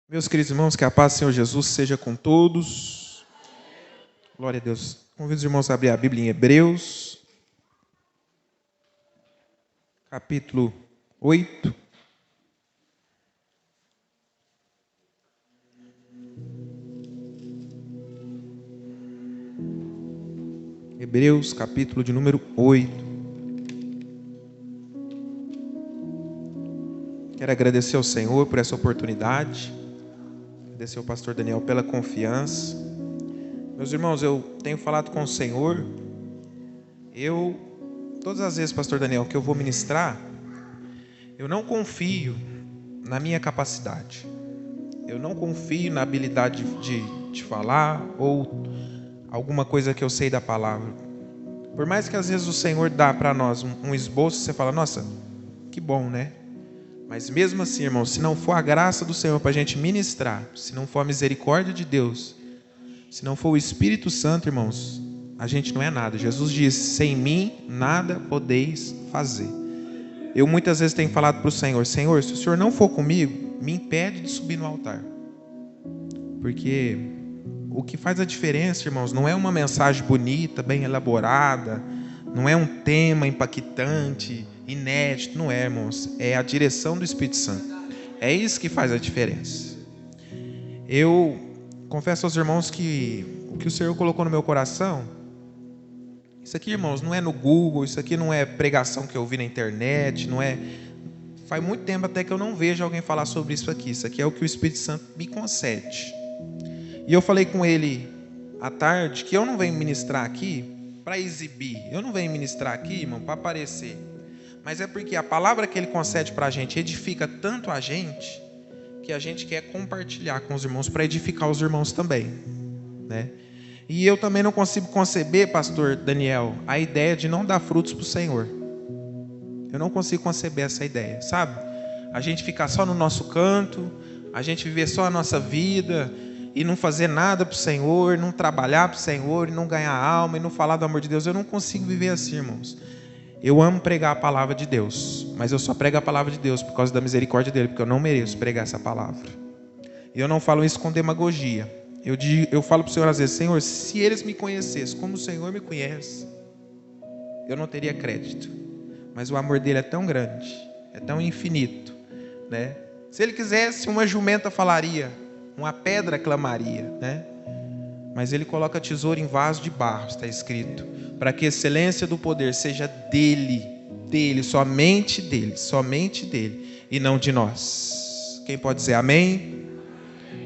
Meus queridos irmãos, que a paz do Senhor Jesus seja com todos. Glória a Deus. Convido os irmãos a abrir a Bíblia em Hebreus, capítulo 8. Hebreus, capítulo de número 8. Quero agradecer ao Senhor por essa oportunidade. Agradecer ao pastor Daniel pela confiança. Meus irmãos, eu tenho falado com o Senhor. Todas as vezes, pastor Daniel, que eu vou ministrar, eu não confio na minha capacidade. Eu não confio na habilidade de falar ou alguma coisa que eu sei da palavra. Por mais que às vezes o Senhor dá para nós um esboço, você fala, nossa, que bom, né? Mas mesmo assim, irmãos, se não for a graça do Senhor para a gente ministrar, se não for a misericórdia de Deus, se não for o Espírito Santo, irmãos, a gente não é nada. Jesus disse, sem mim nada podeis fazer. Eu muitas vezes tenho falado para o Senhor, Senhor, se o Senhor não for comigo, me impede de subir no altar. Porque o que faz a diferença, irmãos, não é uma mensagem bonita, bem elaborada, não é um tema impactante, inédito, não é, irmãos. É a direção do Espírito Santo. É isso que faz a diferença. Eu confesso aos irmãos que o que o Senhor colocou no meu coração, isso aqui, irmãos, não é no Google, isso aqui não é pregação que eu vi na internet, não é... Faz muito tempo até que eu não vejo alguém falar sobre isso aqui. Isso aqui é o que o Espírito Santo me concede. E eu falei com ele à tarde que eu não venho ministrar aqui para exibir. Eu não venho ministrar aqui, irmão, para aparecer. Mas é porque a palavra que ele concede para a gente edifica tanto a gente, que a gente quer compartilhar com os irmãos para edificar os irmãos também, né? E eu também não consigo conceber, pastor Daniel, a ideia de não dar frutos para o Senhor. Eu não consigo conceber essa ideia, sabe? A gente ficar só no nosso canto, a gente viver só a nossa vida e não fazer nada para o Senhor, não trabalhar para o Senhor, e não ganhar alma, e não falar do amor de Deus. Eu não consigo viver assim, irmãos. Eu amo pregar a palavra de Deus, mas eu só prego a palavra de Deus por causa da misericórdia dele, porque eu não mereço pregar essa palavra. E eu não falo isso com demagogia. Eu falo para o Senhor às vezes, Senhor, se eles me conhecessem como o Senhor me conhece, eu não teria crédito. Mas o amor dele é tão grande, é tão infinito, né? Se ele quisesse, uma jumenta falaria, uma pedra clamaria, né? Mas ele coloca tesouro em vaso de barro, está escrito, para que a excelência do poder seja dele, somente dele, e não de nós. Quem pode dizer amém?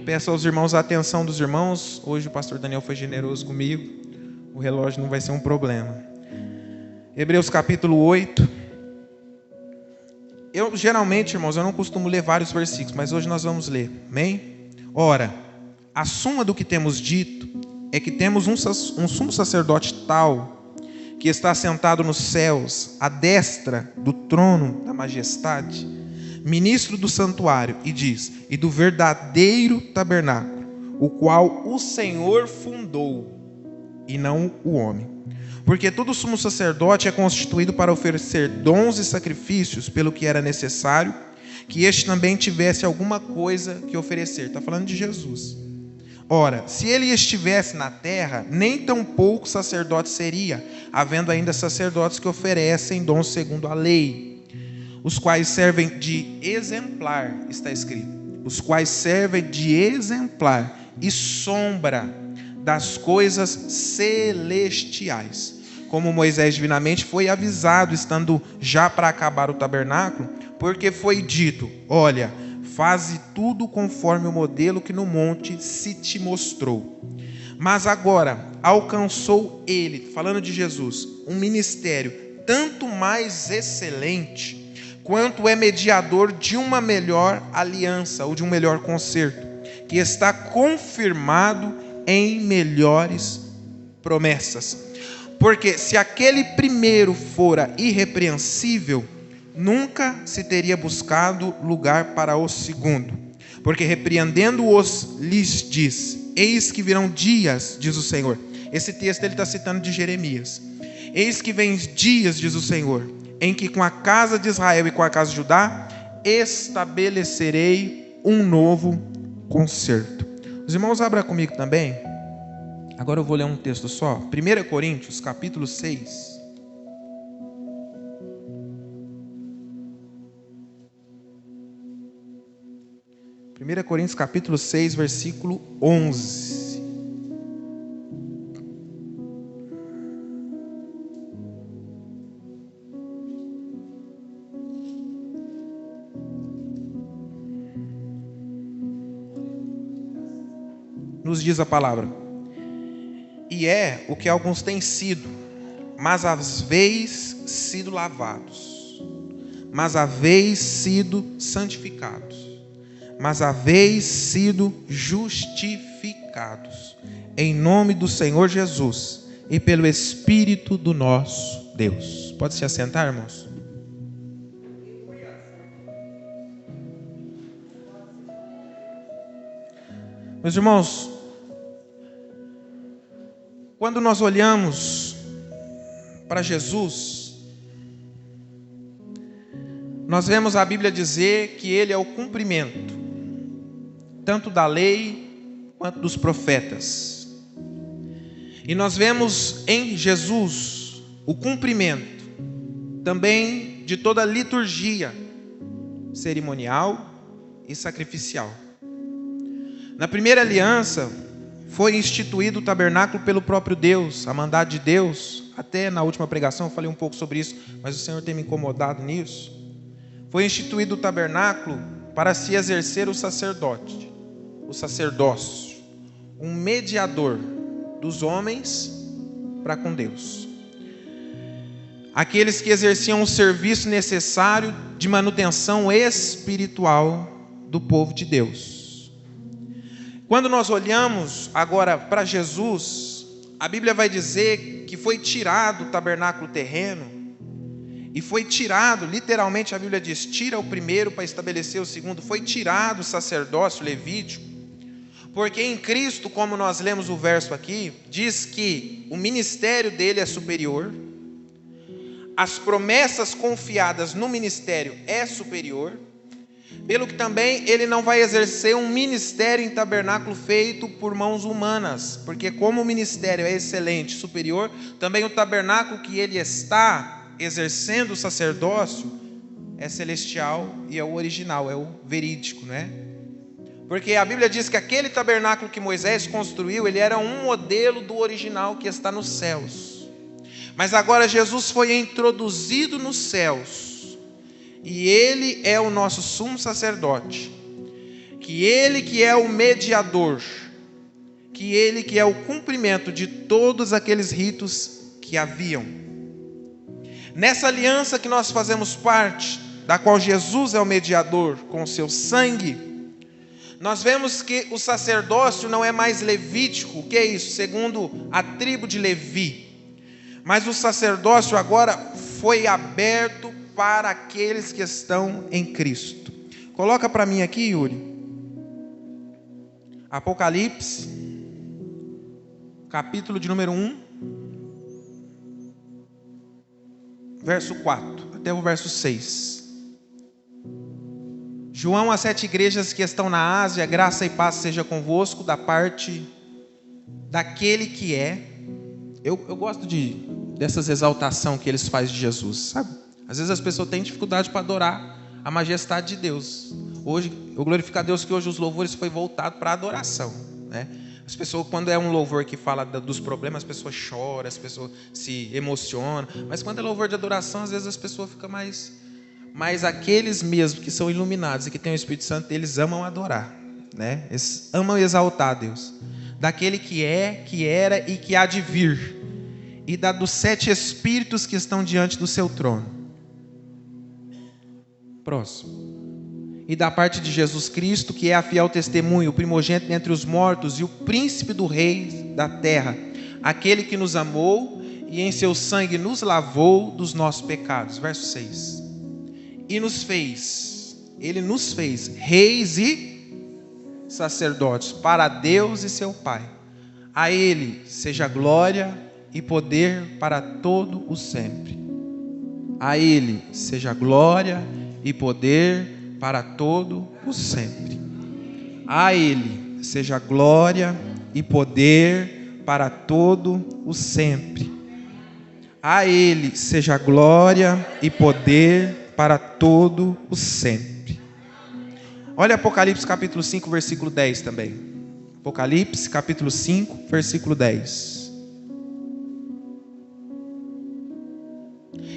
Peço aos irmãos a atenção dos irmãos. Hoje o pastor Daniel foi generoso comigo, o relógio não vai ser um problema. Hebreus capítulo 8. Geralmente, irmãos, eu não costumo ler vários versículos, mas hoje nós vamos ler, amém? Ora, a suma do que temos dito é que temos um sumo sacerdote tal, que está sentado nos céus, à destra do trono da majestade, ministro do santuário, e diz, e do verdadeiro tabernáculo, o qual o Senhor fundou, e não o homem. Porque todo sumo sacerdote é constituído para oferecer dons e sacrifícios, pelo que era necessário, que este também tivesse alguma coisa que oferecer. Está falando de Jesus. Ora, se ele estivesse na terra, nem tão pouco sacerdote seria, havendo ainda sacerdotes que oferecem dons segundo a lei, os quais servem de exemplar, está escrito, os quais servem de exemplar e sombra das coisas celestiais, como Moisés divinamente foi avisado, estando já para acabar o tabernáculo, porque foi dito, olha, faze tudo conforme o modelo que no monte se te mostrou. Mas agora alcançou ele, falando de Jesus, um ministério tanto mais excelente, quanto é mediador de uma melhor aliança, ou de um melhor concerto, que está confirmado em melhores promessas. Porque se aquele primeiro fora irrepreensível, nunca se teria buscado lugar para o segundo. Porque repreendendo-os, lhes diz, eis que virão dias, diz o Senhor. Esse texto ele está citando de Jeremias. Eis que vem dias, diz o Senhor, em que com a casa de Israel e com a casa de Judá, estabelecerei um novo conserto. Os irmãos abram comigo também. Agora eu vou ler um texto só. 1 Coríntios, capítulo 6. Primeira Coríntios, capítulo 6, versículo 11. Nos diz a palavra: e é o que alguns têm sido, mas haveis sido lavados, mas haveis sido santificados, mas haveis sido justificados, em nome do Senhor Jesus e pelo Espírito do nosso Deus. Pode se assentar, irmãos? Meus irmãos, quando nós olhamos para Jesus, nós vemos a Bíblia dizer que Ele é o cumprimento, tanto da lei quanto dos profetas. E nós vemos em Jesus o cumprimento também de toda a liturgia cerimonial e sacrificial. Na primeira aliança, foi instituído o tabernáculo pelo próprio Deus, a mandado de Deus. Até na última pregação eu falei um pouco sobre isso, mas o Senhor tem me incomodado nisso. Foi instituído o tabernáculo para se exercer o sacerdócio, um mediador dos homens para com Deus. Aqueles que exerciam o serviço necessário de manutenção espiritual do povo de Deus. Quando nós olhamos agora para Jesus, a Bíblia vai dizer que foi tirado o tabernáculo terreno e foi tirado, literalmente a Bíblia diz, tira o primeiro para estabelecer o segundo, foi tirado o sacerdócio levítico, porque em Cristo, como nós lemos o verso aqui, diz que o ministério dele é superior, as promessas confiadas no ministério é superior, pelo que também ele não vai exercer um ministério em tabernáculo feito por mãos humanas, porque como o ministério é excelente, superior, também o tabernáculo que ele está exercendo o sacerdócio é celestial e é o original, é o verídico, né? Porque a Bíblia diz que aquele tabernáculo que Moisés construiu, ele era um modelo do original que está nos céus. Mas agora Jesus foi introduzido nos céus. E Ele é o nosso sumo sacerdote, que Ele que é o mediador, que Ele que é o cumprimento de todos aqueles ritos que haviam. Nessa aliança que nós fazemos parte, da qual Jesus é o mediador com o seu sangue, nós vemos que o sacerdócio não é mais levítico, o que é isso? Segundo a tribo de Levi, mas o sacerdócio agora foi aberto para aqueles que estão em Cristo. Coloca para mim aqui, Yuri. Apocalipse, capítulo de número 1, verso 4, até o verso 6. João, às 7 igrejas que estão na Ásia, graça e paz seja convosco, da parte daquele que é. Eu gosto dessas exaltação que eles fazem de Jesus, sabe? Às vezes as pessoas têm dificuldade para adorar a majestade de Deus. Hoje, eu glorifico a Deus que hoje os louvores foi voltado para a adoração, né? As pessoas, quando é um louvor que fala dos problemas, as pessoas choram, as pessoas se emocionam. Mas quando é louvor de adoração, às vezes as pessoas ficam mais... Mas aqueles mesmos que são iluminados e que têm o Espírito Santo, eles amam adorar, né? Eles amam exaltar a Deus. Daquele que é, que era e que há de vir. E dos 7 Espíritos que estão diante do seu trono. Próximo. E da parte de Jesus Cristo, que é a fiel testemunha, o primogênito entre os mortos e o príncipe do rei da terra, aquele que nos amou e em seu sangue nos lavou dos nossos pecados. Verso 6. E Ele nos fez reis e sacerdotes para Deus e seu Pai. A Ele seja glória e poder para todo o sempre. A Ele seja glória e poder para todo o sempre. A Ele seja glória e poder para todo o sempre. A Ele seja glória e poder para todo o sempre. Olha Apocalipse capítulo 5, versículo 10 também. Apocalipse capítulo 5, versículo 10.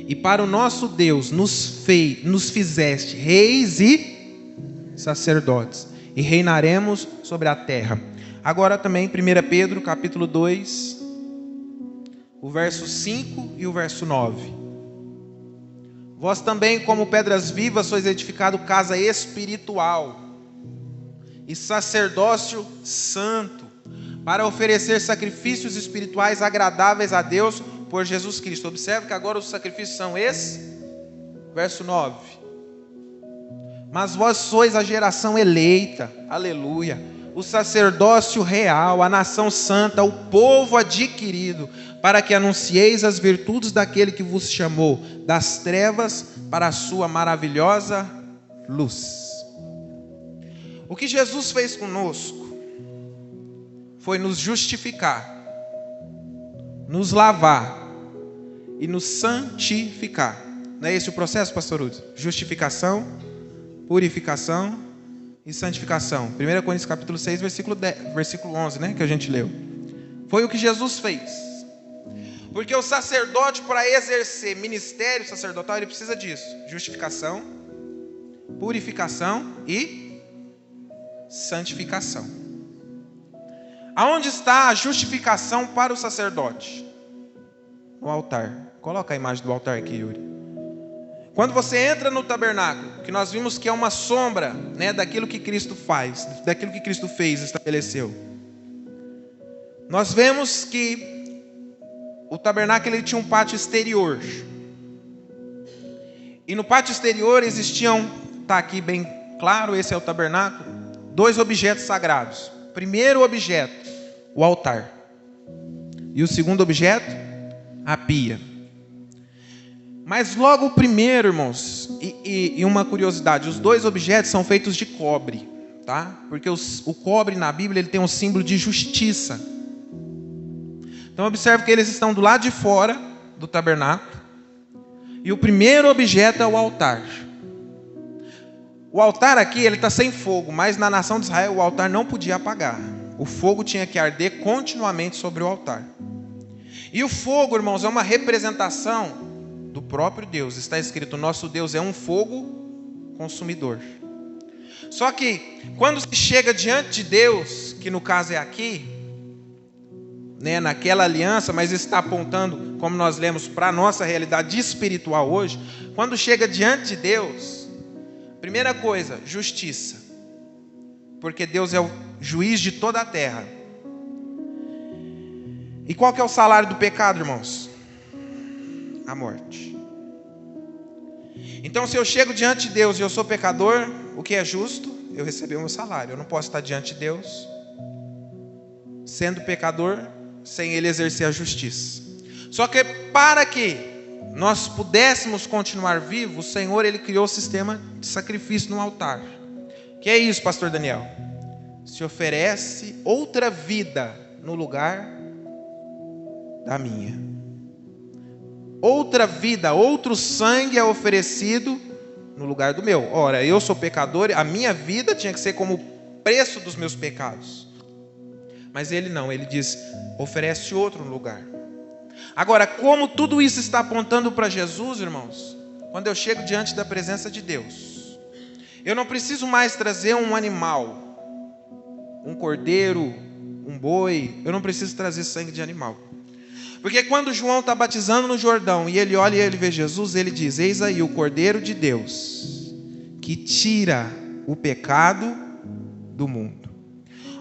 E para o nosso Deus nos fizeste reis e sacerdotes, e reinaremos sobre a terra. Agora também 1 Pedro capítulo 2, o verso 5 e o verso 9. Vós também, como pedras vivas, sois edificado casa espiritual e sacerdócio santo, para oferecer sacrifícios espirituais agradáveis a Deus por Jesus Cristo. Observe que agora os sacrifícios são esses. Verso 9. Mas vós sois a geração eleita, aleluia, o sacerdócio real, a nação santa, o povo adquirido, para que anuncieis as virtudes daquele que vos chamou das trevas para a sua maravilhosa luz. O que Jesus fez conosco foi nos justificar, nos lavar e nos santificar. Não é esse o processo, pastor Udes? Justificação, purificação e santificação. 1 Coríntios capítulo 6, versículo 11, né, que a gente leu. Foi o que Jesus fez. Porque o sacerdote, para exercer ministério sacerdotal, ele precisa disso: justificação, purificação e santificação. Aonde está a justificação para o sacerdote? No altar. Coloca a imagem do altar aqui, Yuri. Quando você entra no tabernáculo, que nós vimos que é uma sombra, né, daquilo que Cristo faz, daquilo que Cristo fez, estabeleceu. Nós vemos que o tabernáculo ele tinha um pátio exterior. E no pátio exterior existiam, está aqui bem claro, esse é o tabernáculo, 2 objetos sagrados. Primeiro objeto, o altar. E o segundo objeto, a pia. Mas logo o primeiro, irmãos, e uma curiosidade, os 2 objetos são feitos de cobre, tá? Porque o cobre na Bíblia ele tem um símbolo de justiça. Então observe que eles estão do lado de fora do tabernáculo. E o primeiro objeto é o altar. O altar aqui ele está sem fogo, mas na nação de Israel o altar não podia apagar. O fogo tinha que arder continuamente sobre o altar. E o fogo, irmãos, é uma representação do próprio Deus. Está escrito: nosso Deus é um fogo consumidor. Só que quando se chega diante de Deus, que no caso é aqui, né, naquela aliança, mas está apontando, como nós lemos, para a nossa realidade espiritual hoje. Quando chega diante de Deus, primeira coisa, justiça, porque Deus é o juiz de toda a terra. E qual que é o salário do pecado, irmãos? A morte. Então, se eu chego diante de Deus e eu sou pecador, o que é justo? Eu receber o meu salário. Eu não posso estar diante de Deus sendo pecador sem Ele exercer a justiça. Só que para que nós pudéssemos continuar vivos, o Senhor Ele criou o sistema de sacrifício no altar. Que é isso, pastor Daniel? Se oferece outra vida no lugar da minha. Outra vida, outro sangue é oferecido no lugar do meu. Ora, eu sou pecador, a minha vida tinha que ser como o preço dos meus pecados. Mas Ele não, Ele diz, oferece outro no lugar. Agora, como tudo isso está apontando para Jesus, irmãos, quando eu chego diante da presença de Deus, eu não preciso mais trazer um animal, um cordeiro, um boi, eu não preciso trazer sangue de animal. Porque quando João está batizando no Jordão e ele olha e ele vê Jesus, ele diz: eis aí o Cordeiro de Deus, que tira o pecado do mundo.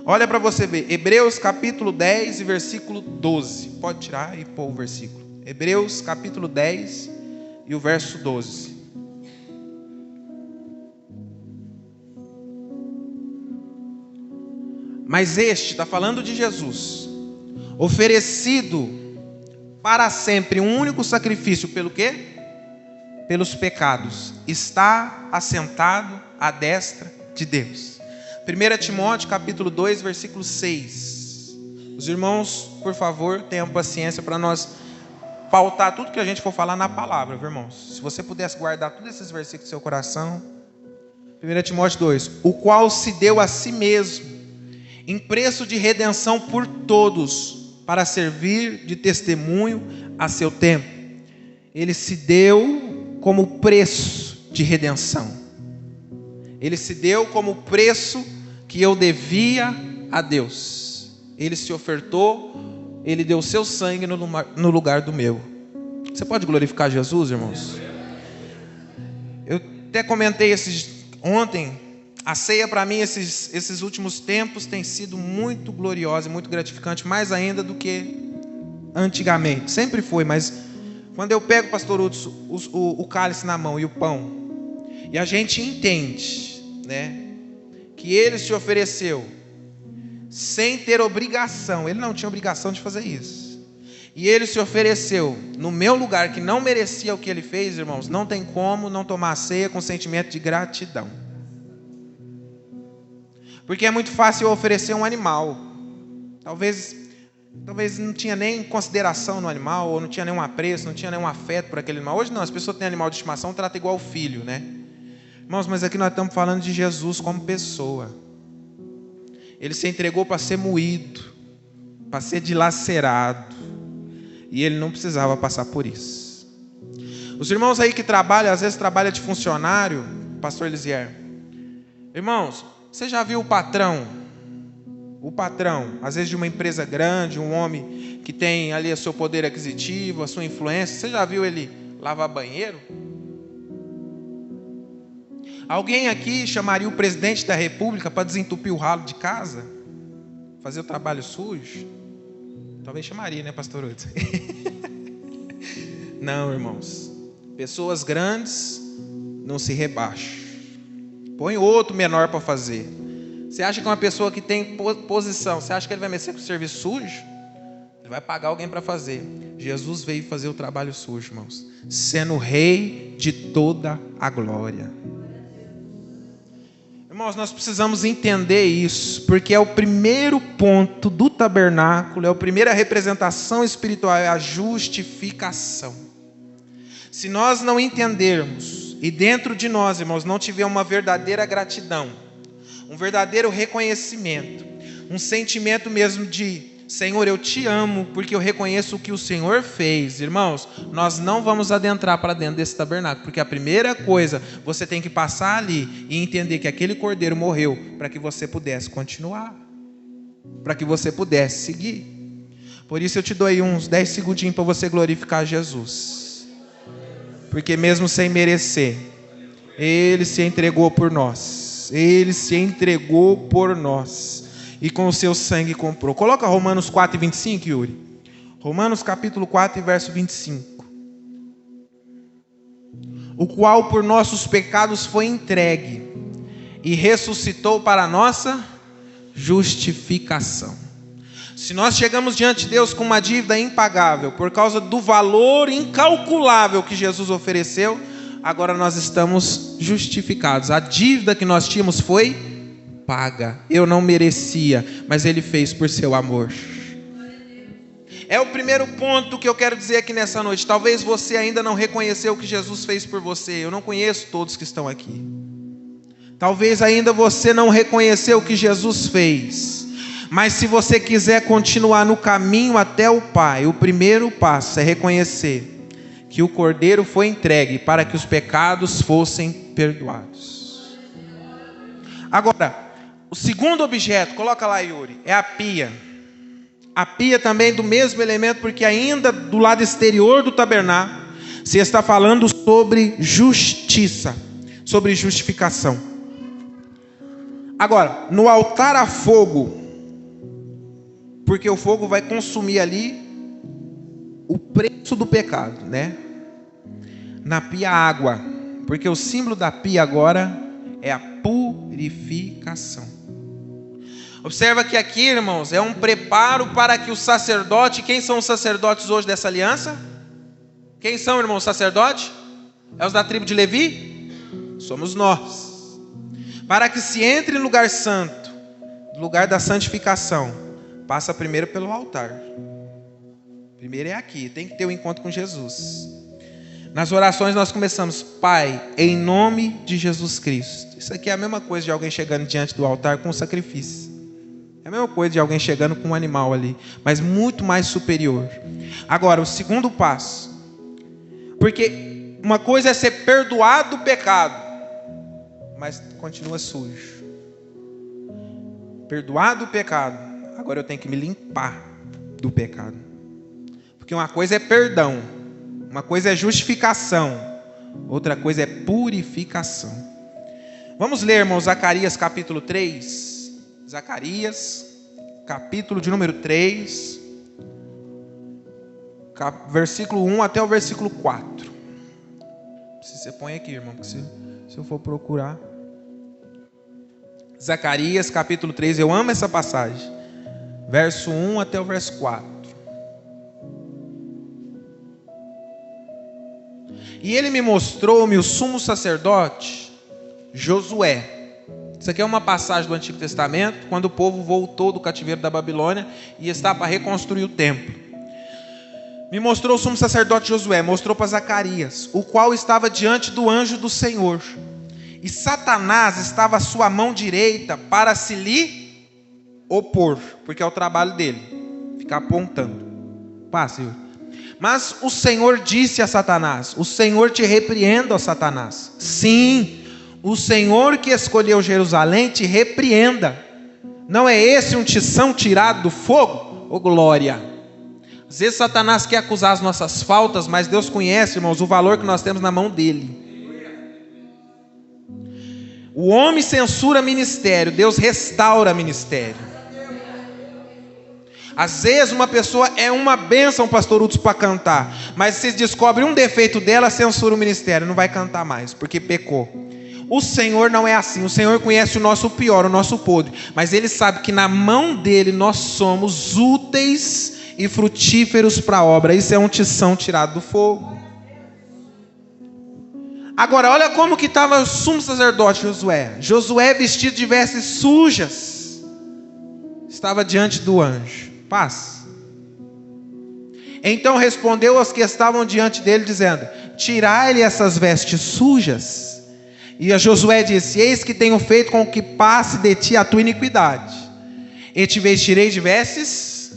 Olha para você ver, Hebreus capítulo 10 e versículo 12. Pode tirar e pôr o versículo. Hebreus capítulo 10 e o verso 12. Mas este, está falando de Jesus, oferecido para sempre um único sacrifício, pelo quê? Pelos pecados, está assentado à destra de Deus. 1 Timóteo capítulo 2, versículo 6. Os irmãos, por favor, tenham paciência para nós pautar tudo que a gente for falar na palavra, viu, irmãos? Se você pudesse guardar todos esses versículos no seu coração. 1 Timóteo 2. O qual se deu a si mesmo, em preço de redenção por todos, para servir de testemunho a seu tempo. Ele se deu como preço de redenção. Ele se deu como preço que eu devia a Deus. Ele se ofertou, ele deu o seu sangue no lugar do meu. Você pode glorificar Jesus, irmãos? Eu até comentei ontem, a ceia para mim, esses últimos tempos, tem sido muito gloriosa e muito gratificante, mais ainda do que antigamente. Sempre foi, mas quando eu pego, pastor Hudson, o cálice na mão e o pão, e a gente entende, né, que ele se ofereceu sem ter obrigação, ele não tinha obrigação de fazer isso, e ele se ofereceu no meu lugar, que não merecia o que ele fez, irmãos, não tem como não tomar a ceia com sentimento de gratidão. Porque é muito fácil eu oferecer um animal, talvez não tinha nem consideração no animal, ou não tinha nenhum apreço, não tinha nenhum afeto por aquele animal. Hoje não, as pessoas têm animal de estimação, tratam igual o filho, né? Irmãos, mas aqui nós estamos falando de Jesus como pessoa. Ele se entregou para ser moído, para ser dilacerado, e ele não precisava passar por isso. Os irmãos aí que trabalham, às vezes trabalham de funcionário, pastor Elisier. Irmãos, você já viu o patrão, às vezes de uma empresa grande, um homem que tem ali o seu poder aquisitivo, a sua influência, você já viu ele lavar banheiro? Alguém aqui chamaria o presidente da república para desentupir o ralo de casa? Fazer o trabalho sujo? Talvez chamaria, né, pastor Hudson? Não, irmãos. Pessoas grandes não se rebaixam. Põe outro menor para fazer. Você acha que uma pessoa que tem posição, você acha que ele vai mexer com o serviço sujo? Ele vai pagar alguém para fazer. Jesus veio fazer o trabalho sujo, irmãos, sendo o rei de toda a glória. Irmãos, nós precisamos entender isso, porque é o primeiro ponto do tabernáculo, é a primeira representação espiritual, é a justificação. Se nós não entendermos, e dentro de nós, irmãos, não tiver uma verdadeira gratidão, um verdadeiro reconhecimento, um sentimento mesmo de Senhor, eu te amo, porque eu reconheço o que o Senhor fez. Irmãos, nós não vamos adentrar para dentro desse tabernáculo, porque a primeira coisa, você tem que passar ali e entender que aquele cordeiro morreu para que você pudesse continuar, para que você pudesse seguir. Por isso eu te dou aí uns 10 segundinhos para você glorificar Jesus, porque mesmo sem merecer, Ele se entregou por nós, Ele se entregou por nós, e com o seu sangue comprou. Coloca Romanos 4, 25, Yuri. Romanos capítulo 4, verso 25. O qual por nossos pecados foi entregue e ressuscitou para a nossa justificação. Se nós chegamos diante de Deus com uma dívida impagável, por causa do valor incalculável que Jesus ofereceu, agora nós estamos justificados. A dívida que nós tínhamos foi paga. Eu não merecia, mas Ele fez por seu amor. É o primeiro ponto que eu quero dizer aqui nessa noite. Talvez você ainda não reconheceu o que Jesus fez por você. Eu não conheço todos que estão aqui. Talvez ainda você não reconheceu o que Jesus fez. Mas se você quiser continuar no caminho até o Pai, o primeiro passo é reconhecer que o Cordeiro foi entregue para que os pecados fossem perdoados. Agora, o segundo objeto, coloca lá, Yuri, é a pia. A pia também do mesmo elemento, porque ainda do lado exterior do tabernáculo, se está falando sobre justiça, sobre justificação. Agora, no altar a fogo, porque o fogo vai consumir ali o preço do pecado, né? Na pia água, porque o símbolo da pia agora é a purificação. Observa que aqui, irmãos, é um preparo para que o sacerdote... Quem são os sacerdotes hoje dessa aliança? Quem são, irmãos, os sacerdotes? É os da tribo de Levi? Somos nós. Para que se entre em lugar santo, lugar da santificação, passa primeiro pelo altar. Primeiro é aqui, tem que ter um encontro com Jesus. Nas orações nós começamos: Pai, em nome de Jesus Cristo. Isso aqui é a mesma coisa de alguém chegando diante do altar com um sacrifício. É a mesma coisa de alguém chegando com um animal ali, mas muito mais superior. Agora, o segundo passo. Porque uma coisa é ser perdoado do pecado, mas continua sujo. Perdoado do pecado, agora eu tenho que me limpar do pecado. Porque uma coisa é perdão, uma coisa é justificação, outra coisa é purificação. Vamos ler, irmãos, Zacarias capítulo 3. Zacarias, capítulo de número 3, versículo 1 até o versículo 4. Se você põe aqui, irmão, porque se eu for procurar. Zacarias, capítulo 3, eu amo essa passagem. Verso 1 até o verso 4. E ele me mostrou-me o sumo sacerdote, Josué. Isso aqui é uma passagem do Antigo Testamento, quando o povo voltou do cativeiro da Babilônia e está para reconstruir o templo. Me mostrou o sumo sacerdote Josué, mostrou para Zacarias, o qual estava diante do anjo do Senhor. E Satanás estava à sua mão direita para se lhe opor, porque é o trabalho dele, ficar apontando. Passe. Mas o Senhor disse a Satanás: o Senhor te repreenda, ó Satanás. Sim, o Senhor que escolheu Jerusalém te repreenda. Não é esse um tição tirado do fogo? Ô glória! Às vezes Satanás quer acusar as nossas faltas, mas Deus conhece, irmãos, o valor que nós temos na mão dele. O homem censura ministério, Deus restaura ministério. Às vezes uma pessoa é uma bênção, pastor Hudson, para cantar, mas se descobre um defeito dela, censura o ministério, não vai cantar mais, porque pecou. O Senhor não é assim. O Senhor conhece o nosso pior, o nosso podre, mas Ele sabe que na mão dEle nós somos úteis e frutíferos para a obra. Isso é um tição tirado do fogo. Agora, olha como que estava o sumo sacerdote Josué. Josué, vestido de vestes sujas, estava diante do anjo. Paz. Então respondeu aos que estavam diante dele, dizendo: tirai-lhe essas vestes sujas. E a Josué disse: eis que tenho feito com que passe de ti a tua iniquidade, e te vestirei de vestes.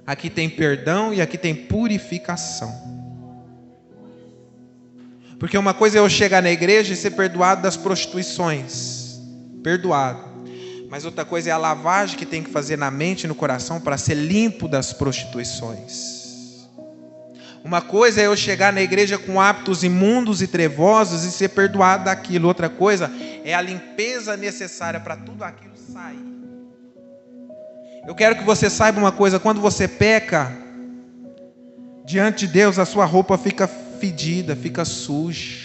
Aqui tem perdão e aqui tem purificação. Porque uma coisa é eu chegar na igreja e ser perdoado das prostituições, perdoado. Mas outra coisa é a lavagem que tem que fazer na mente e no coração para ser limpo das prostituições. Uma coisa é eu chegar na igreja com hábitos imundos e trevosos e ser perdoado daquilo. Outra coisa é a limpeza necessária para tudo aquilo sair. Eu quero que você saiba uma coisa: quando você peca diante de Deus, a sua roupa fica fedida, fica suja.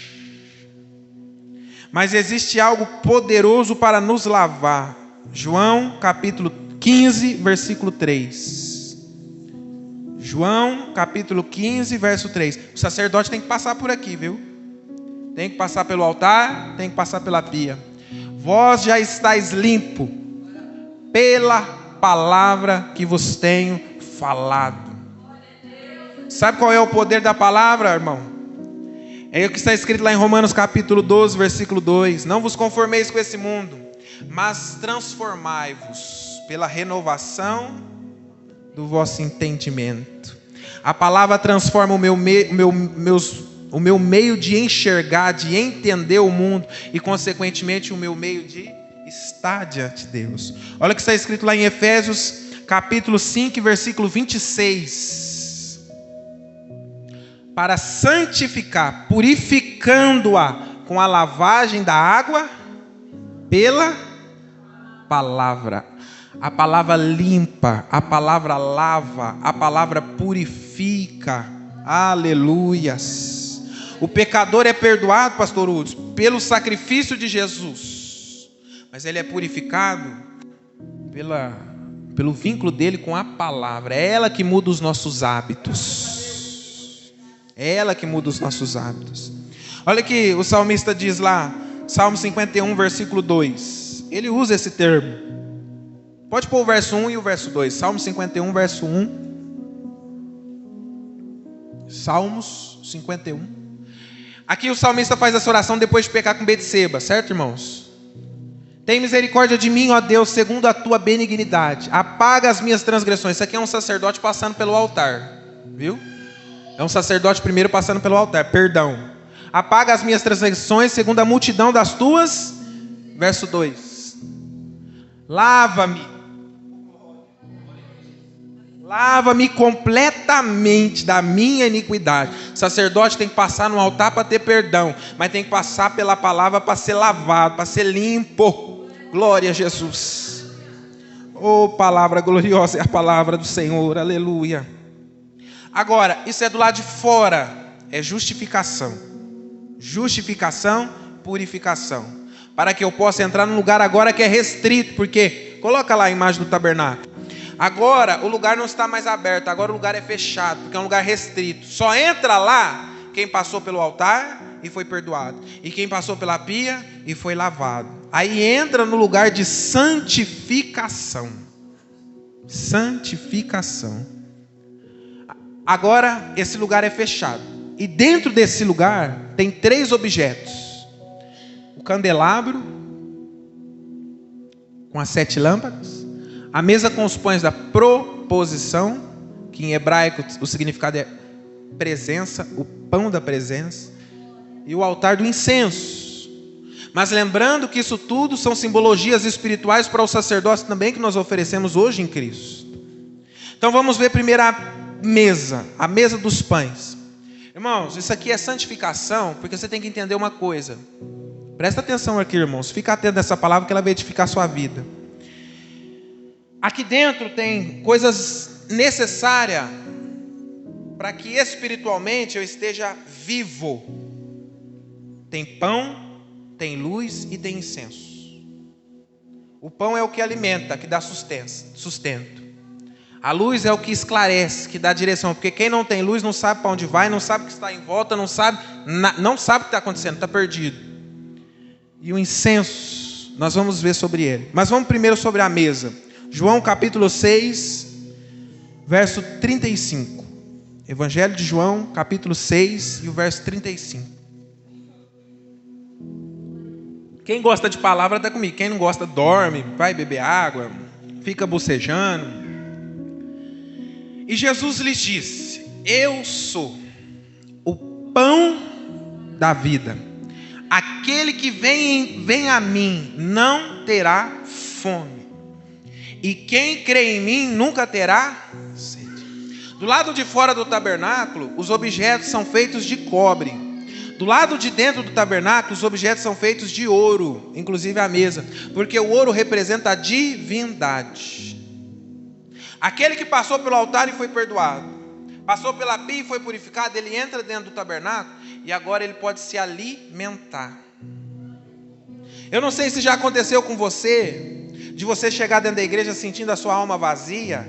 Mas existe algo poderoso para nos lavar. João capítulo 15, versículo 3. João capítulo 15, verso 3. O sacerdote tem que passar por aqui, viu? Tem que passar pelo altar, tem que passar pela pia. Vós já estáis limpo pela palavra que vos tenho falado. Sabe qual é o poder da palavra, irmão? É o que está escrito lá em Romanos capítulo 12, versículo 2. Não vos conformeis com esse mundo, mas transformai-vos pela renovação do vosso entendimento. A palavra transforma o meu meio de enxergar, de entender o mundo e, consequentemente, o meu meio de estar diante de Deus. Olha o que está escrito lá em Efésios, capítulo 5, versículo 26. Para santificar, purificando-a com a lavagem da água pela palavra. A palavra limpa, a palavra lava, a palavra purifica. Aleluias. O pecador é perdoado, pastor Hudson, pelo sacrifício de Jesus, mas ele é purificado pelo vínculo dele com a palavra. É ela que muda os nossos hábitos. É ela que muda os nossos hábitos. Olha que o salmista diz lá, Salmo 51, versículo 2. Ele usa esse termo. Pode pôr o verso 1 e o verso 2. Salmo 51, verso 1. Salmos 51. Aqui o salmista faz essa oração depois de pecar com Betseba, certo, irmãos? Tem misericórdia de mim, ó Deus, segundo a tua benignidade. Apaga as minhas transgressões. Isso aqui é um sacerdote passando pelo altar, viu? É um sacerdote primeiro passando pelo altar, perdão. Apaga as minhas transgressões segundo a multidão das tuas. Verso 2. Lava-me. Lava-me completamente da minha iniquidade. O sacerdote tem que passar no altar para ter perdão, mas tem que passar pela palavra para ser lavado, para ser limpo. Glória a Jesus. Oh, palavra gloriosa é a palavra do Senhor, aleluia. Agora, isso é do lado de fora, é justificação. Justificação, purificação. Para que eu possa entrar num lugar agora que é restrito, porque, coloca lá a imagem do tabernáculo. Agora o lugar não está mais aberto, agora o lugar é fechado, porque é um lugar restrito. Só entra lá quem passou pelo altar e foi perdoado, e quem passou pela pia e foi lavado. Aí entra no lugar de santificação. Santificação. Agora esse lugar é fechado, e dentro desse lugar tem 3 objetos: o candelabro com as 7 lâmpadas, a mesa com os pães da proposição, que em hebraico o significado é presença, o pão da presença, e o altar do incenso. Mas lembrando que isso tudo são simbologias espirituais para o sacerdócio também que nós oferecemos hoje em Cristo. Então vamos ver primeiro a mesa dos pães. Irmãos, isso aqui é santificação, porque você tem que entender uma coisa. Presta atenção aqui, irmãos, fica atento nessa palavra que ela vai edificar a sua vida. Aqui dentro tem coisas necessárias para que espiritualmente eu esteja vivo. Tem pão, tem luz e tem incenso. O pão é o que alimenta, que dá sustento. A luz é o que esclarece, que dá direção. Porque quem não tem luz não sabe para onde vai, não sabe o que está em volta, não sabe o que está acontecendo, está perdido. E o incenso, nós vamos ver sobre ele. Mas vamos primeiro sobre a mesa. João capítulo 6, verso 35. Evangelho de João, capítulo 6 e o verso 35. Quem gosta de palavra está comigo. Quem não gosta dorme, vai beber água, fica bocejando. E Jesus lhes disse: eu sou o pão da vida. Aquele que vem a mim não terá fome. E quem crê em mim nunca terá sede. Do lado de fora do tabernáculo, os objetos são feitos de cobre. Do lado de dentro do tabernáculo, os objetos são feitos de ouro, inclusive a mesa, porque o ouro representa a divindade. Aquele que passou pelo altar e foi perdoado, passou pela pia e foi purificado, ele entra dentro do tabernáculo e agora ele pode se alimentar. Eu não sei se já aconteceu com você, de você chegar dentro da igreja sentindo a sua alma vazia,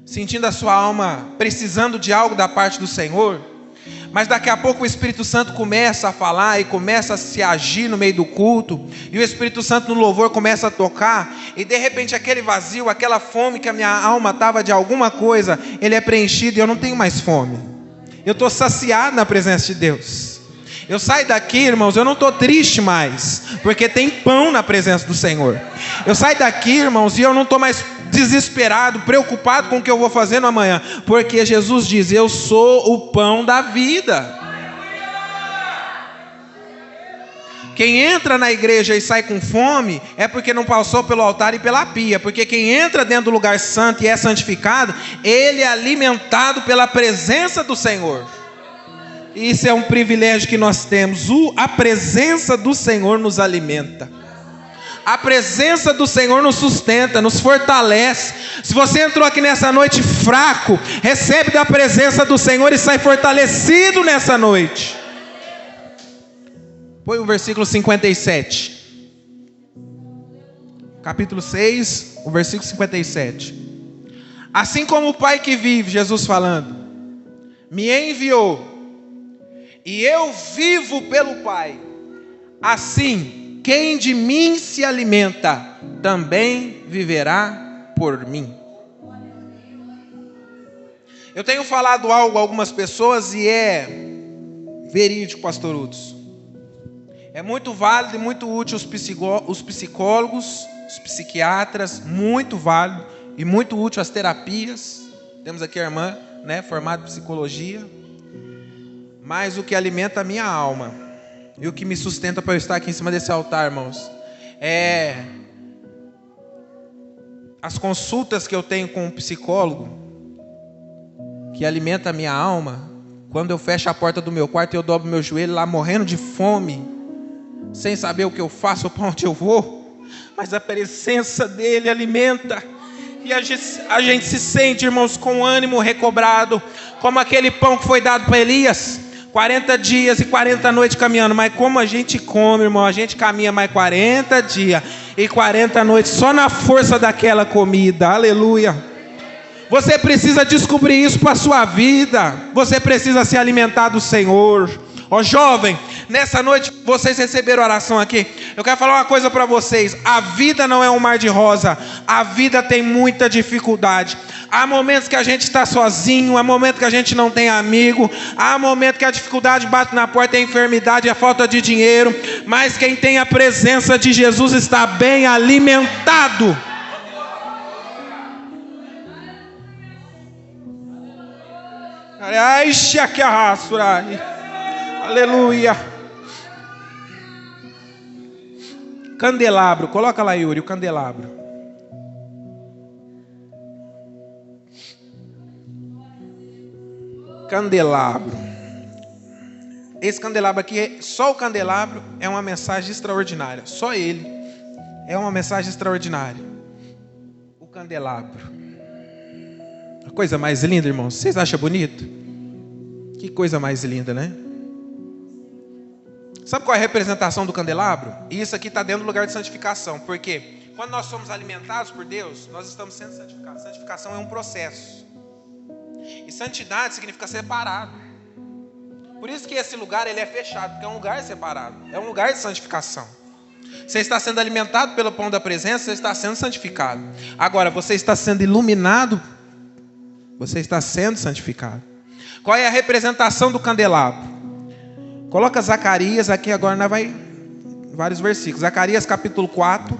sentindo a sua alma precisando de algo da parte do Senhor, mas daqui a pouco o Espírito Santo começa a falar e começa a se agir no meio do culto, e o Espírito Santo no louvor começa a tocar, e de repente aquele vazio, aquela fome que a minha alma estava de alguma coisa, ele é preenchido e eu não tenho mais fome. Eu estou saciado na presença de Deus. Eu saio daqui, irmãos, eu não estou triste mais, porque tem pão na presença do Senhor. Eu saio daqui, irmãos, e eu não estou mais desesperado, preocupado com o que eu vou fazer no amanhã, porque Jesus diz: eu sou o pão da vida. Quem entra na igreja e sai com fome é porque não passou pelo altar e pela pia, porque quem entra dentro do lugar santo e é santificado, ele é alimentado pela presença do Senhor. Isso é um privilégio que nós temos. A presença do Senhor nos alimenta. A presença do Senhor nos sustenta, nos fortalece. Se você entrou aqui nessa noite fraco, recebe da presença do Senhor e sai fortalecido nessa noite. Põe o versículo 57. Capítulo 6, o versículo 57. Assim como o Pai que vive, Jesus falando, me enviou, e eu vivo pelo Pai, assim, quem de mim se alimenta, também viverá por mim. Eu tenho falado algo a algumas pessoas e é verídico, pastor Uds. É muito válido e muito útil os psicólogos, os psiquiatras, muito válido e muito útil as terapias. Temos aqui a irmã, né, formada em psicologia. Mas o que alimenta a minha alma e o que me sustenta para eu estar aqui em cima desse altar, irmãos, é as consultas que eu tenho com um psicólogo, que alimenta a minha alma, quando eu fecho a porta do meu quarto e eu dobro meu joelho lá morrendo de fome, sem saber o que eu faço ou para onde eu vou, mas a presença dele alimenta, e a gente se sente, irmãos, com ânimo recobrado, como aquele pão que foi dado para Elias, 40 dias e 40 noites caminhando, mas como a gente come, irmão, a gente caminha mais 40 dias e 40 noites, só na força daquela comida, aleluia. Você precisa descobrir isso para a sua vida, você precisa se alimentar do Senhor. Ó jovem, nessa noite vocês receberam oração aqui. Eu quero falar uma coisa para vocês. A vida não é um mar de rosa. A vida tem muita dificuldade. Há momentos que a gente está sozinho. Há momentos que a gente não tem amigo. Há momentos que a dificuldade bate na porta. É a enfermidade, é a falta de dinheiro. Mas quem tem a presença de Jesus está bem alimentado. Ai, aleluia. Candelabro, coloca lá, Yuri, o candelabro. Candelabro. Esse candelabro aqui, só o candelabro é uma mensagem extraordinária. Só ele é uma mensagem extraordinária. O candelabro. A coisa mais linda, irmãos. Vocês acham bonito? Que coisa mais linda, né? Sabe qual é a representação do candelabro? E isso aqui está dentro do lugar de santificação. Porque quando nós somos alimentados por Deus, nós estamos sendo santificados. Santificação é um processo. E santidade significa separado. Por isso que esse lugar ele é fechado, porque é um lugar separado. É um lugar de santificação. Você está sendo alimentado pelo pão da presença, você está sendo santificado. Agora, você está sendo iluminado, você está sendo santificado. Qual é a representação do candelabro? Coloca Zacarias aqui agora, nós vai vários versículos. Zacarias capítulo 4.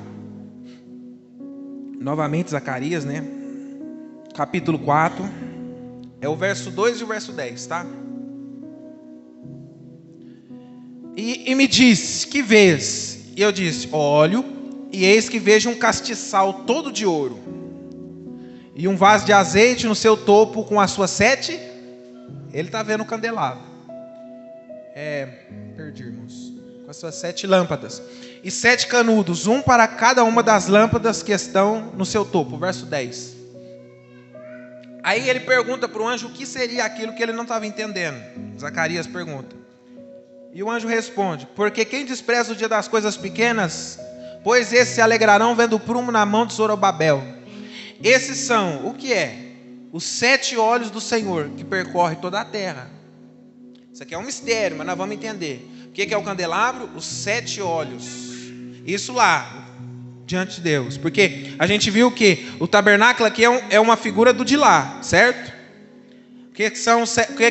Novamente Zacarias, né? Capítulo 4. É o verso 2 e o verso 10, tá? E me disse, que vês? E eu disse, olho, e eis que vejo um castiçal todo de ouro, e um vaso de azeite no seu topo com as suas 7. Ele está vendo o candelabro. Perdi, irmãos. Com as suas 7 lâmpadas. E 7 canudos, um para cada uma das lâmpadas que estão no seu topo. Verso 10. Aí ele pergunta para o anjo o que seria aquilo que ele não estava entendendo. Zacarias pergunta. E o anjo responde, porque quem despreza o dia das coisas pequenas, pois esses se alegrarão vendo o prumo na mão de Zorobabel. Esses são, o que é? Os 7 olhos do Senhor, que percorre toda a terra. Isso aqui é um mistério, mas nós vamos entender. O que é o candelabro? Os 7 olhos. Isso lá, diante de Deus. Porque a gente viu que o tabernáculo aqui é uma figura do de lá, certo? O que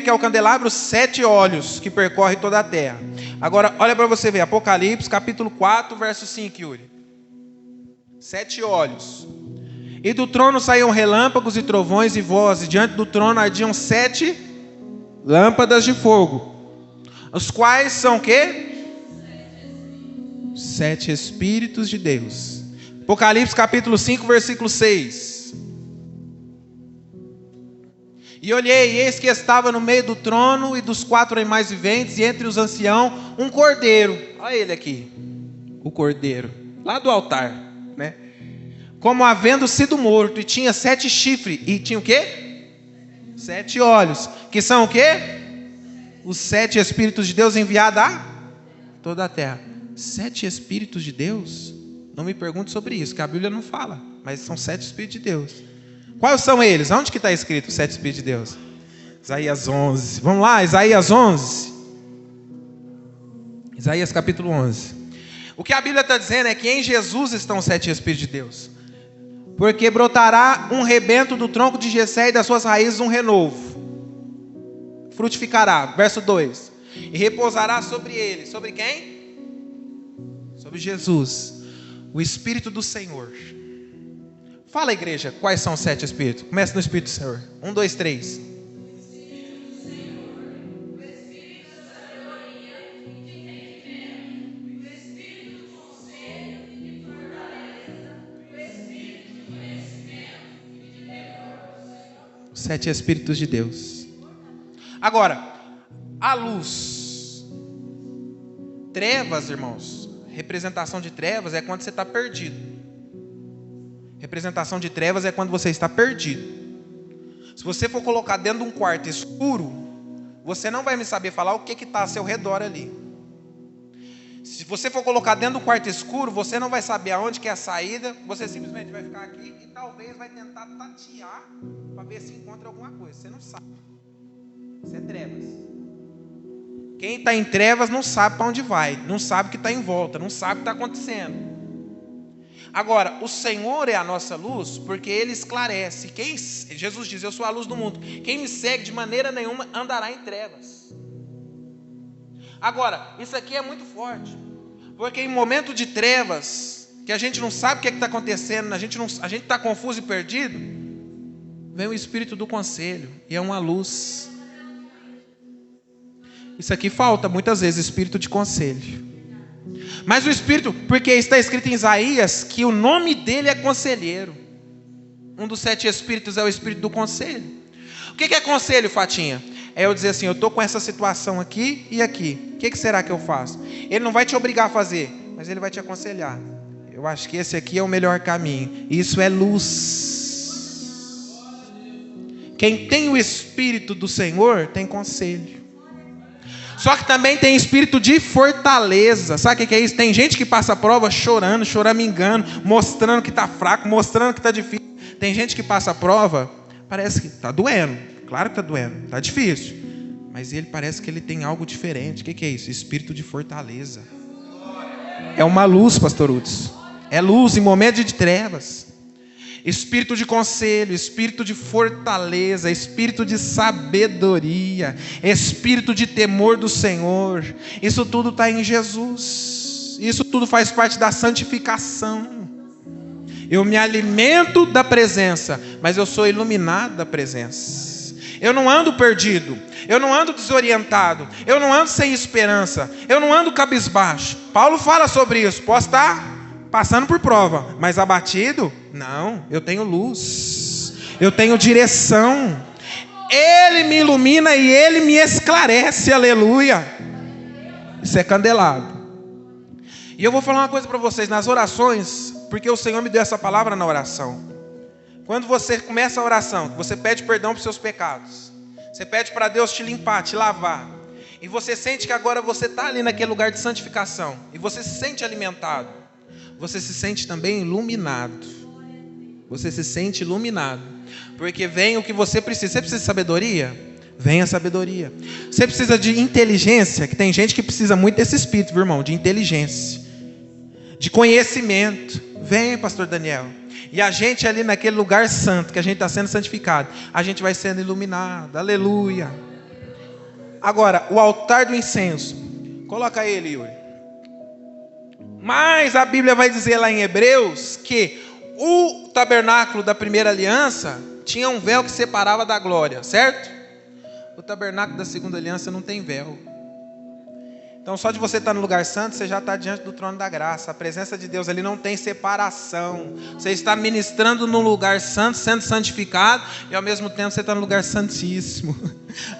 é o candelabro? 7 olhos que percorre toda a terra. Agora, olha para você ver. Apocalipse, capítulo 4, verso 5, Yuri. 7 olhos. E do trono saíam relâmpagos e trovões e vozes. Diante do trono ardiam 7 lâmpadas de fogo. Os quais são o quê? 7 Espíritos de Deus. Apocalipse, capítulo 5, versículo 6. E olhei, e eis que estava no meio do trono e dos 4 animais viventes, e entre os anciãos, um cordeiro. Olha ele aqui, o cordeiro, lá do altar, né? Como havendo sido morto, e tinha 7 chifres, e tinha o quê? 7 olhos, que são o quê? Os 7 Espíritos de Deus enviados a toda a terra. 7 Espíritos de Deus? Não me pergunte sobre isso, que a Bíblia não fala, mas são 7 Espíritos de Deus. Quais são eles? Onde que está escrito os 7 Espíritos de Deus? Isaías 11. Vamos lá, Isaías 11. Isaías capítulo 11. O que a Bíblia está dizendo é que em Jesus estão os 7 Espíritos de Deus. Porque brotará um rebento do tronco de Jessé e das suas raízes um renovo. Frutificará. Verso 2. E repousará sobre ele. Sobre quem? Sobre Jesus. O Espírito do Senhor. Fala, igreja, quais são os 7 Espíritos? Começa no Espírito do Senhor. 1, 2, 3. Os 7 Espíritos de Deus. Agora, a luz. Trevas, irmãos. Representação de trevas é quando você está perdido. Representação de trevas é quando você está perdido. Se você for colocar dentro de um quarto escuro, você não vai me saber falar o que está ao seu redor ali. Se você for colocar dentro de um quarto escuro, você não vai saber aonde que é a saída. Você simplesmente vai ficar aqui e talvez vai tentar tatear para ver se encontra alguma coisa. Você não sabe. Isso é trevas. Quem está em trevas não sabe para onde vai, não sabe o que está em volta, não sabe o que está acontecendo. Agora, o Senhor é a nossa luz, porque Ele esclarece. Jesus diz, eu sou a luz do mundo. Quem me segue de maneira nenhuma andará em trevas. Agora, isso aqui é muito forte, porque em momento de trevas, que a gente não sabe o que está acontecendo, a gente está confuso e perdido, vem o Espírito do conselho, e é uma luz. Isso aqui falta muitas vezes, espírito de conselho. Mas o Espírito, porque está escrito em Isaías que o nome dele é conselheiro. Um dos 7 Espíritos é o Espírito do conselho. O que é conselho, Fatinha? É eu dizer assim, eu estou com essa situação aqui e aqui. O que será que eu faço? Ele não vai te obrigar a fazer, mas ele vai te aconselhar. Eu acho que esse aqui é o melhor caminho. Isso é luz. Quem tem o Espírito do Senhor tem conselho. Só que também tem espírito de fortaleza. Sabe o que é isso? Tem gente que passa a prova chorando, choramingando, mostrando que está fraco, mostrando que está difícil. Tem gente que passa a prova, parece que está doendo. Claro que está doendo, está difícil. Mas ele parece que ele tem algo diferente. O que é isso? Espírito de fortaleza. É uma luz, pastor Uds. É luz em momentos de trevas. Espírito de conselho, espírito de fortaleza, espírito de sabedoria, espírito de temor do Senhor. Isso tudo está em Jesus. Isso tudo faz parte da santificação. Eu me alimento da presença, mas eu sou iluminado da presença. Eu não ando perdido, eu não ando desorientado, eu não ando sem esperança, eu não ando cabisbaixo. Paulo fala sobre isso. Posso estar passando por prova, mas abatido? Não, eu tenho luz, eu tenho direção. Ele me ilumina e Ele me esclarece, aleluia. Isso é candelado. E eu vou falar uma coisa para vocês, nas orações, porque o Senhor me deu essa palavra na oração. Quando você começa a oração, você pede perdão pelos seus pecados, você pede para Deus te limpar, te lavar, e você sente que agora você está ali naquele lugar de santificação, e você se sente alimentado, você se sente também iluminado. Você se sente iluminado, porque vem o que você precisa. Você precisa de sabedoria? Vem a sabedoria. Você precisa de inteligência, que tem gente que precisa muito desse espírito, viu, irmão? De inteligência, de conhecimento. Vem, pastor Daniel. E a gente ali naquele lugar santo, que a gente está sendo santificado, a gente vai sendo iluminado, aleluia. Agora, o altar do incenso, coloca ele, Yuri. Mas a Bíblia vai dizer lá em Hebreus que o tabernáculo da primeira aliança tinha um véu que separava da glória, certo? O tabernáculo da segunda aliança não tem véu. Então só de você estar no lugar santo, você já está diante do trono da graça. A presença de Deus ali não tem separação. Você está ministrando num lugar santo, sendo santificado, e ao mesmo tempo você está no lugar santíssimo.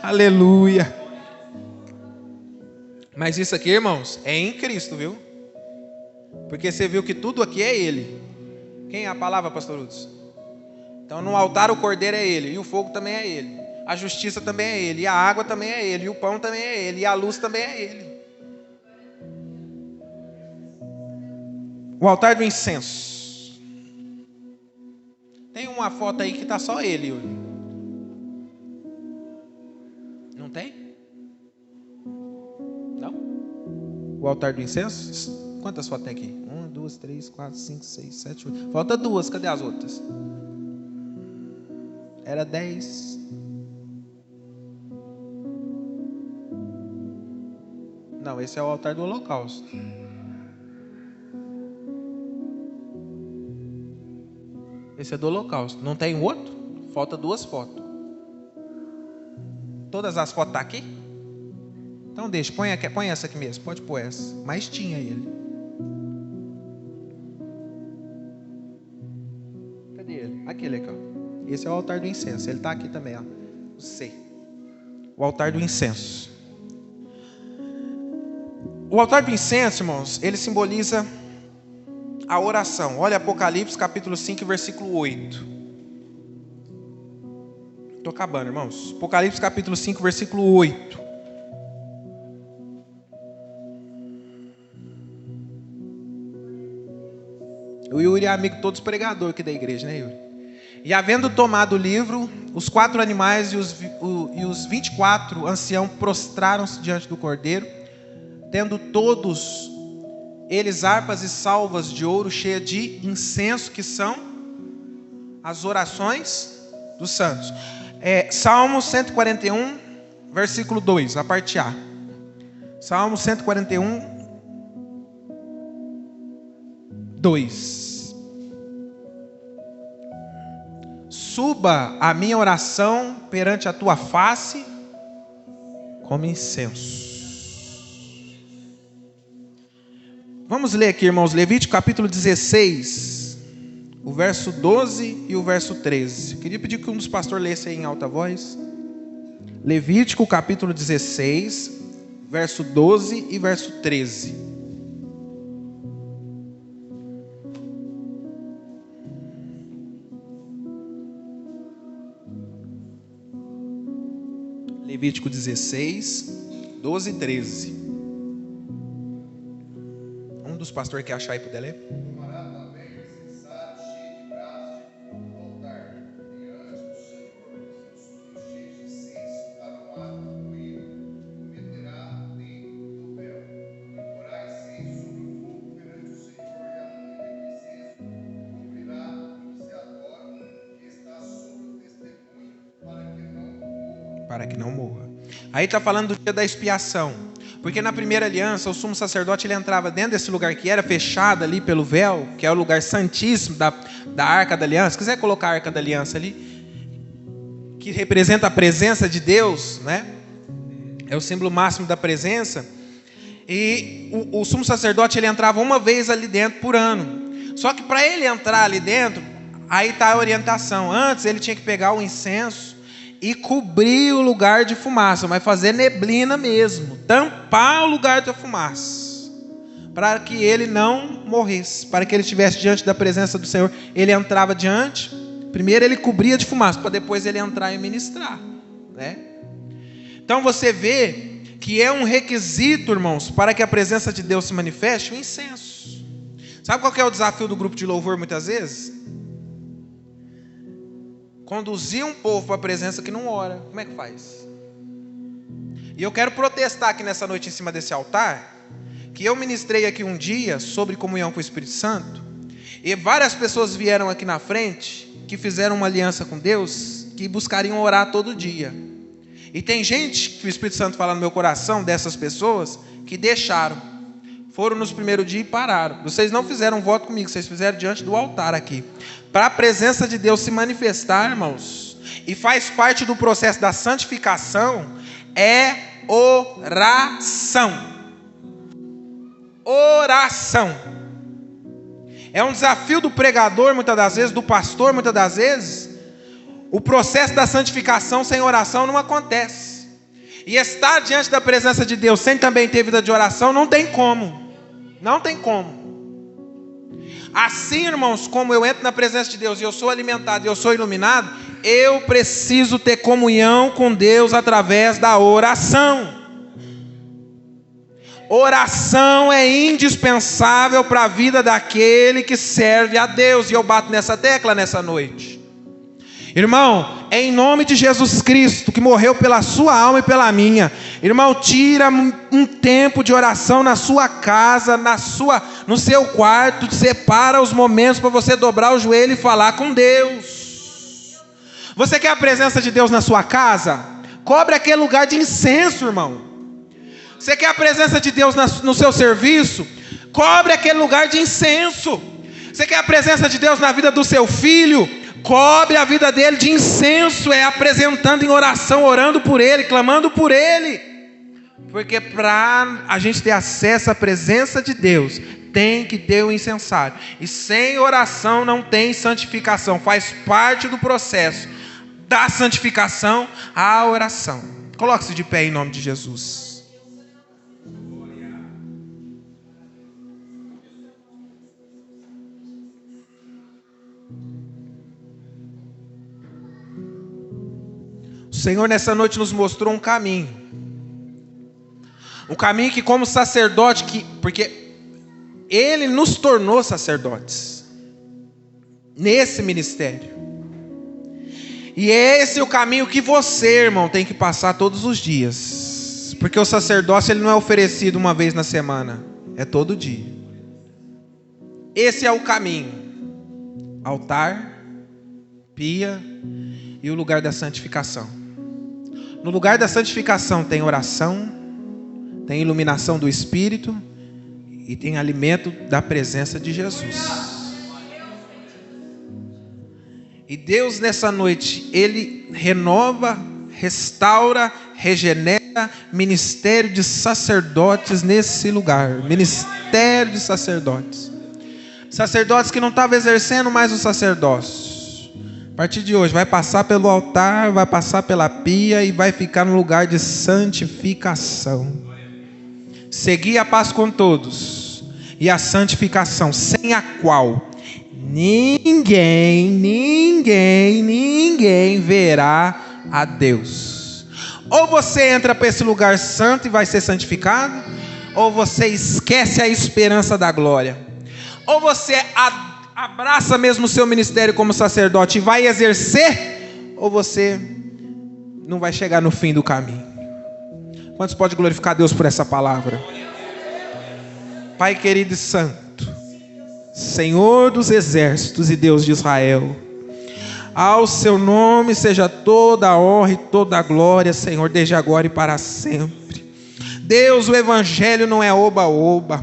Aleluia. Mas isso aqui, irmãos, é em Cristo, viu? Porque você viu que tudo aqui é Ele. Quem é a palavra, pastor Uds? Então no altar o cordeiro é Ele, e o fogo também é Ele, a justiça também é Ele, e a água também é Ele, e o pão também é Ele, e a luz também é Ele. O altar do incenso. Tem uma foto aí que está só Ele, Yuri. Não tem? Não? O altar do incenso? Quantas fotos tem aqui? 1, 2, 3, 4, 5, 6, 7, 8. Falta 2, cadê as outras? Era 10. Não, esse é o altar do holocausto. Esse é do holocausto. Não tem outro? Falta 2 fotos. Todas as fotos estão aqui? Então deixa, põe essa aqui mesmo. Pode pôr essa. Mas tinha ele. Cadê ele? Aquele aqui, ó. Esse é o altar do incenso. Ele está aqui também, ó. O C. O altar do incenso. O altar do incenso, irmãos, ele simboliza a oração. Olha Apocalipse capítulo 5, versículo 8. Estou acabando, irmãos. Apocalipse capítulo 5, versículo 8. O Yuri é amigo de todos os pregadores aqui da igreja, né, Yuri? E havendo tomado o livro, os 4 animais e os 24 anciãos prostraram-se diante do Cordeiro, tendo todos eles harpas e salvas de ouro cheias de incenso, que são as orações dos santos. Salmo 141, versículo 2, a parte A. Salmo 141, 2. Suba a minha oração perante a tua face como incenso. Vamos ler aqui, irmãos, Levítico capítulo 16, o verso 12 e o verso 13. Eu queria pedir que um dos pastores lesse aí em alta voz. Levítico capítulo 16, verso 12 e verso 13. Levítico 16, 12 e 13. Um dos pastores que achar aí para ler. Tomará também o incensário cheio de brasas do altar, diante do Senhor, seus cheios de incenso aromado moído, o meterá dentro do véu, e porá incenso sobre o fogo perante o Senhor, e a nuvem de incenso cobrirá o iniciatório que está sobre o testemunho, para que não morra. Aí está falando do dia da expiação. Porque na primeira aliança, o sumo sacerdote ele entrava dentro desse lugar que era fechado ali pelo véu, que é o lugar santíssimo da Arca da Aliança. Se quiser colocar a Arca da Aliança ali, que representa a presença de Deus, né? É o símbolo máximo da presença. E o sumo sacerdote ele entrava uma vez ali dentro por ano. Só que para ele entrar ali dentro, aí está a orientação. Antes ele tinha que pegar o incenso e cobrir o lugar de fumaça, mas fazer neblina mesmo, tampar o lugar da fumaça, para que ele não morresse, para que ele estivesse diante da presença do Senhor. Ele entrava diante, primeiro ele cobria de fumaça, para depois ele entrar e ministrar, né? Então você vê que é um requisito, irmãos, para que a presença de Deus se manifeste, o incenso. Sabe qual que é o desafio do grupo de louvor muitas vezes? Conduzir um povo para a presença que não ora. Como é que faz? E eu quero protestar aqui nessa noite em cima desse altar, que eu ministrei aqui um dia sobre comunhão com o Espírito Santo, e várias pessoas vieram aqui na frente, que fizeram uma aliança com Deus, que buscariam orar todo dia. E tem gente, que o Espírito Santo fala no meu coração, dessas pessoas, que deixaram. Foram nos primeiros dias e pararam. Vocês não fizeram voto comigo, vocês fizeram diante do altar aqui. Para a presença de Deus se manifestar, irmãos, e faz parte do processo da santificação, é oração. Oração. É um desafio do pregador, muitas das vezes, do pastor, muitas das vezes. O processo da santificação sem oração não acontece. E estar diante da presença de Deus sem também ter vida de oração, não tem como. Não tem como. Assim, irmãos, como eu entro na presença de Deus e eu sou alimentado e eu sou iluminado, eu preciso ter comunhão com Deus através da oração. Oração é indispensável para a vida daquele que serve a Deus. E eu bato nessa tecla nessa noite. Irmão, em nome de Jesus Cristo, que morreu pela sua alma e pela minha, irmão, tira um tempo de oração na sua casa, no seu quarto, separa os momentos para você dobrar o joelho e falar com Deus. Você quer a presença de Deus na sua casa? Cobre aquele lugar de incenso, irmão. Você quer a presença de Deus no seu serviço? Cobre aquele lugar de incenso. Você quer a presença de Deus na vida do seu filho? Cobre a vida dele de incenso, apresentando em oração, orando por ele, clamando por ele. Porque para a gente ter acesso à presença de Deus, tem que ter o incensário. E sem oração não tem santificação. Faz parte do processo da santificação a oração. Coloque-se de pé em nome de Jesus. O Senhor nessa noite nos mostrou um caminho. Um caminho que como sacerdote, porque Ele nos tornou sacerdotes nesse ministério. E esse é o caminho que você, irmão, tem que passar todos os dias. Porque o sacerdócio ele não é oferecido uma vez na semana, é todo dia. Esse é o caminho. Altar, pia e o lugar da santificação. No lugar da santificação tem oração, tem iluminação do Espírito e tem alimento da presença de Jesus. E Deus nessa noite, Ele renova, restaura, regenera ministério de sacerdotes nesse lugar. Ministério de sacerdotes. Sacerdotes que não estavam exercendo mais o sacerdócio. A partir de hoje vai passar pelo altar, vai passar pela pia e vai ficar no lugar de santificação. Seguir a paz com todos e a santificação, sem a qual ninguém verá a Deus. Ou você entra para esse lugar santo e vai ser santificado, ou você esquece a esperança da glória. Ou você abraça mesmo o seu ministério como sacerdote e vai exercer, ou você não vai chegar no fim do caminho. Quantos podem glorificar a Deus por essa palavra? Pai querido e santo, Senhor dos exércitos e Deus de Israel, ao seu nome seja toda a honra e toda a glória, Senhor, desde agora e para sempre. Deus, o evangelho não é oba-oba.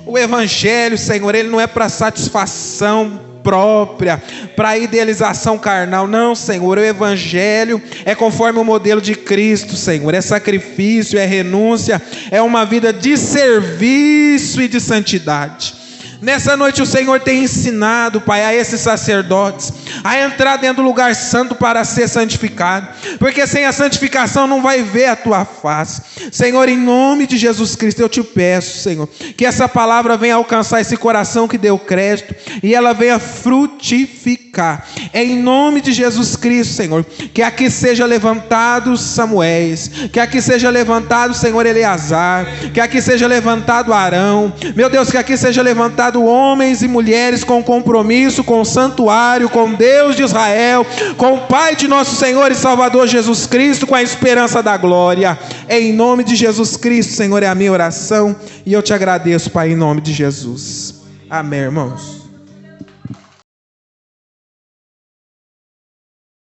O evangelho, Senhor, ele não é para satisfação própria, para idealização carnal. Não, Senhor, o evangelho é conforme o modelo de Cristo, Senhor. É sacrifício, é renúncia, é uma vida de serviço e de santidade. Nessa noite o Senhor tem ensinado, Pai, a esses sacerdotes a entrar dentro do lugar santo para ser santificado, porque sem a santificação não vai ver a Tua face. Senhor, em nome de Jesus Cristo eu te peço, Senhor, que essa palavra venha alcançar esse coração que deu crédito e ela venha frutificar. É em nome de Jesus Cristo, Senhor, que aqui seja levantado Samuéis, que aqui seja levantado, Senhor, Eleazar, que aqui seja levantado Arão, meu Deus, que aqui seja levantado homens e mulheres com compromisso com o santuário, com Deus de Israel, com o Pai de nosso Senhor e Salvador Jesus Cristo, com a esperança da glória. Em nome de Jesus Cristo, Senhor, é a minha oração e eu te agradeço, Pai, em nome de Jesus. Amém, irmãos.